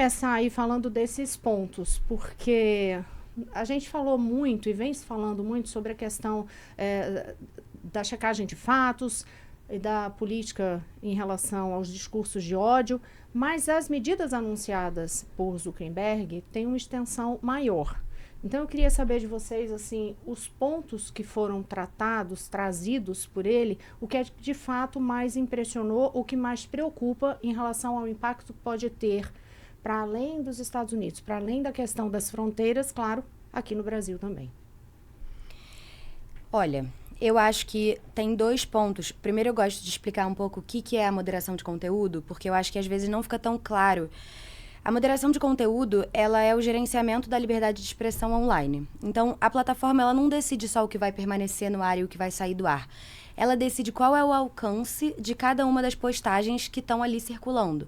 começar aí falando desses pontos, porque a gente falou muito e vem se falando muito sobre a questão da checagem de fatos e da política em relação aos discursos de ódio, mas as medidas anunciadas por Zuckerberg têm uma extensão maior. Então eu queria saber de vocês, assim, os pontos que foram tratados, trazidos por ele, o que é de fato mais impressionou, o que mais preocupa em relação ao impacto que pode ter para além dos Estados Unidos, para além da questão das fronteiras, claro, aqui no Brasil também. Olha, eu acho que tem 2 pontos. Primeiro, eu gosto de explicar um pouco o que é a moderação de conteúdo, porque eu acho que às vezes não fica tão claro. A moderação de conteúdo, ela é o gerenciamento da liberdade de expressão online. Então, a plataforma, ela não decide só o que vai permanecer no ar e o que vai sair do ar. Ela decide qual é o alcance de cada uma das postagens que estão ali circulando.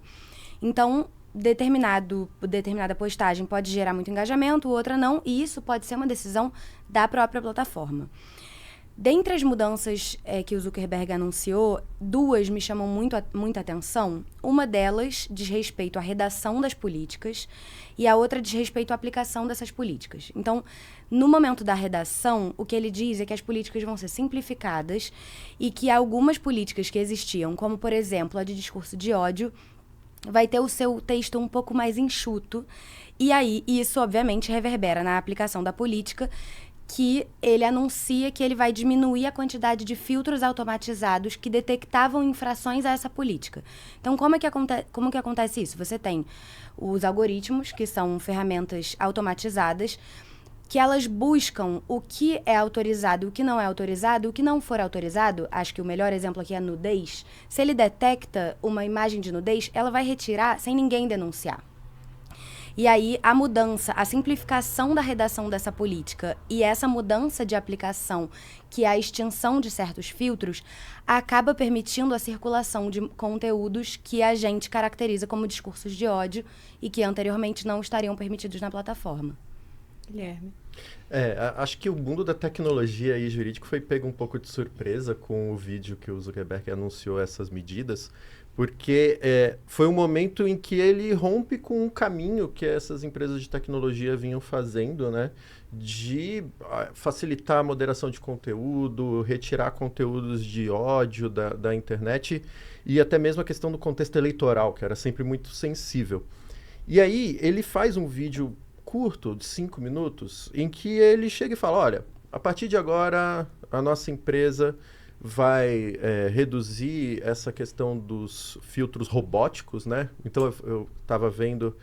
Então, determinada postagem pode gerar muito engajamento, outra não, e isso pode ser uma decisão da própria plataforma. Dentre as mudanças que o Zuckerberg anunciou, 2 me chamam muita atenção. Uma delas diz respeito à redação das políticas e a outra diz respeito à aplicação dessas políticas. Então, no momento da redação, o que ele diz é que as políticas vão ser simplificadas e que algumas políticas que existiam, como, por exemplo, a de discurso de ódio, vai ter o seu texto um pouco mais enxuto. E aí, isso, obviamente, reverbera na aplicação da política, que ele anuncia que ele vai diminuir a quantidade de filtros automatizados que detectavam infrações a essa política. Então, como que acontece isso? Você tem os algoritmos, que são ferramentas automatizadas, que elas buscam o que é autorizado, o que não é autorizado, o que não for autorizado. Acho que o melhor exemplo aqui é a nudez. Se ele detecta uma imagem de nudez, ela vai retirar sem ninguém denunciar. E aí, a mudança, a simplificação da redação dessa política e essa mudança de aplicação, que é a extinção de certos filtros, acaba permitindo a circulação de conteúdos que a gente caracteriza como discursos de ódio e que anteriormente não estariam permitidos na plataforma. Guilherme. Acho que o mundo da tecnologia e jurídico foi pego um pouco de surpresa com o vídeo que o Zuckerberg anunciou essas medidas, porque foi um momento em que ele rompe com um caminho que essas empresas de tecnologia vinham fazendo, né? De facilitar a moderação de conteúdo, retirar conteúdos de ódio da internet e até mesmo a questão do contexto eleitoral, que era sempre muito sensível. E aí ele faz um vídeo curto, de 5 minutos, em que ele chega e fala, olha, a partir de agora a nossa empresa vai reduzir essa questão dos filtros robóticos, né? Então eu estava vendo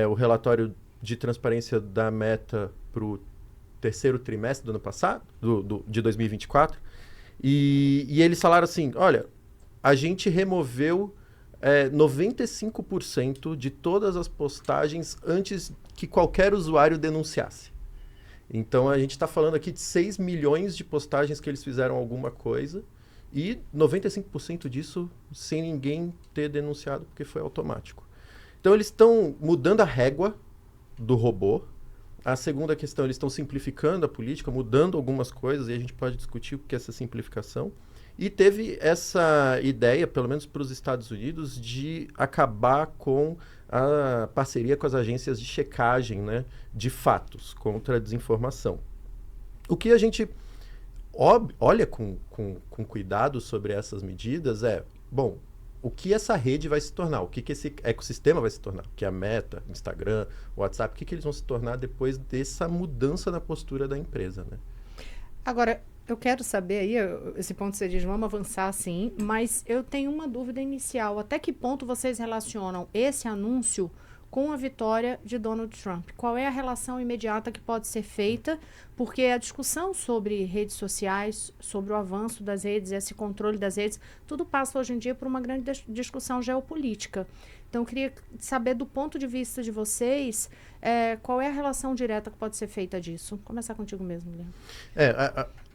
o relatório de transparência da Meta para o 3º trimestre do ano passado, de 2024, e eles falaram assim, olha, a gente removeu 95% de todas as postagens antes que qualquer usuário denunciasse. Então, a gente está falando aqui de 6 milhões de postagens que eles fizeram alguma coisa e 95% disso sem ninguém ter denunciado, porque foi automático. Então, eles estão mudando a régua do robô. A segunda questão, eles estão simplificando a política, mudando algumas coisas, e a gente pode discutir o que é essa simplificação. E teve essa ideia, pelo menos para os Estados Unidos, de acabar com a parceria com as agências de checagem, né, de fatos contra a desinformação. O que a gente olha com cuidado sobre essas medidas bom, o que essa rede vai se tornar? O que esse ecossistema vai se tornar? Que é a Meta, Instagram, WhatsApp, o que eles vão se tornar depois dessa mudança na postura da empresa, né? Agora, eu quero saber aí, esse ponto você diz, vamos avançar sim, mas eu tenho uma dúvida inicial. Até que ponto vocês relacionam esse anúncio com a vitória de Donald Trump? Qual é a relação imediata que pode ser feita? Porque a discussão sobre redes sociais, sobre o avanço das redes, esse controle das redes, tudo passa hoje em dia por uma grande discussão geopolítica. Então, eu queria saber do ponto de vista de vocês, qual é a relação direta que pode ser feita disso? Vou começar contigo mesmo, Guilherme.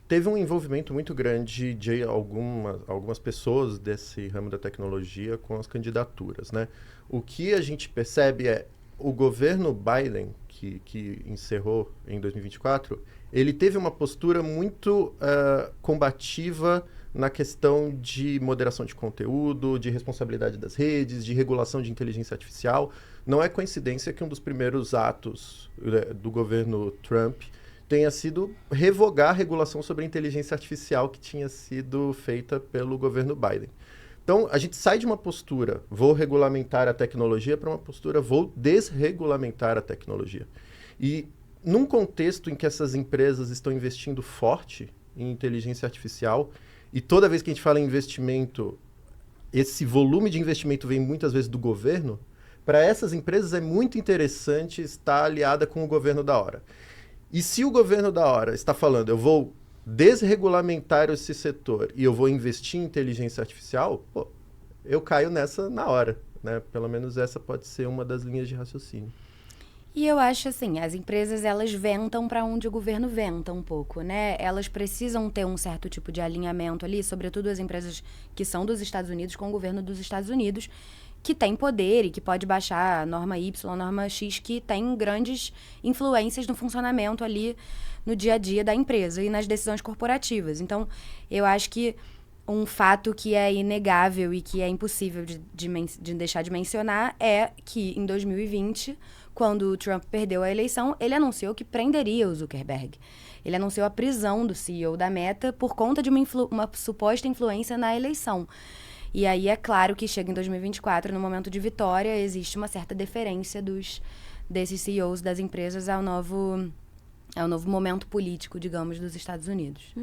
Teve um envolvimento muito grande de algumas pessoas desse ramo da tecnologia com as candidaturas, né? O que a gente percebe o governo Biden, que encerrou em 2024, ele teve uma postura muito combativa na questão de moderação de conteúdo, de responsabilidade das redes, de regulação de inteligência artificial, não é coincidência que um dos primeiros atos do governo Trump tenha sido revogar a regulação sobre a inteligência artificial que tinha sido feita pelo governo Biden. Então, a gente sai de uma postura, vou regulamentar a tecnologia, para uma postura, vou desregulamentar a tecnologia. E num contexto em que essas empresas estão investindo forte em inteligência artificial, e toda vez que a gente fala em investimento, esse volume de investimento vem muitas vezes do governo, para essas empresas é muito interessante estar aliada com o governo da hora. E se o governo da hora está falando, eu vou desregulamentar esse setor e eu vou investir em inteligência artificial, pô, eu caio nessa na hora, né? Pelo menos essa pode ser uma das linhas de raciocínio. E eu acho assim, as empresas, elas ventam para onde o governo venta um pouco, né? Elas precisam ter um certo tipo de alinhamento ali, sobretudo as empresas que são dos Estados Unidos com o governo dos Estados Unidos, que tem poder e que pode baixar a norma Y, a norma X, que tem grandes influências no funcionamento ali no dia a dia da empresa e nas decisões corporativas. Então, eu acho que um fato que é inegável e que é impossível de deixar de mencionar é que, em 2020, quando o Trump perdeu a eleição, ele anunciou que prenderia o Zuckerberg. Ele anunciou a prisão do CEO da Meta por conta de uma suposta influência na eleição. E aí é claro que chega em 2024, no momento de vitória, existe uma certa deferência desses CEOs das empresas ao novo momento político, digamos, dos Estados Unidos.